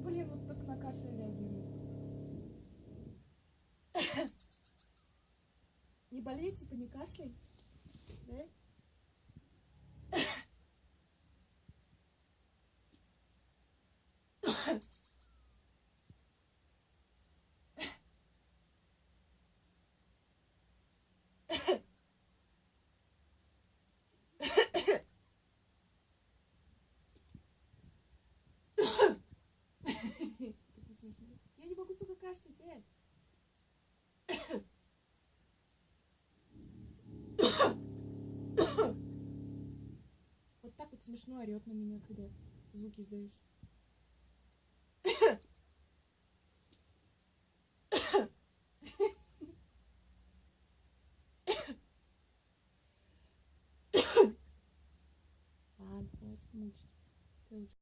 Блин, вот только на кашель реагирует. Не болей, типа не кашляй. Да? Я не могу столько кашлять, Вот так вот смешно орет на меня, когда звуки издаешь. Ладно, хватит мучить.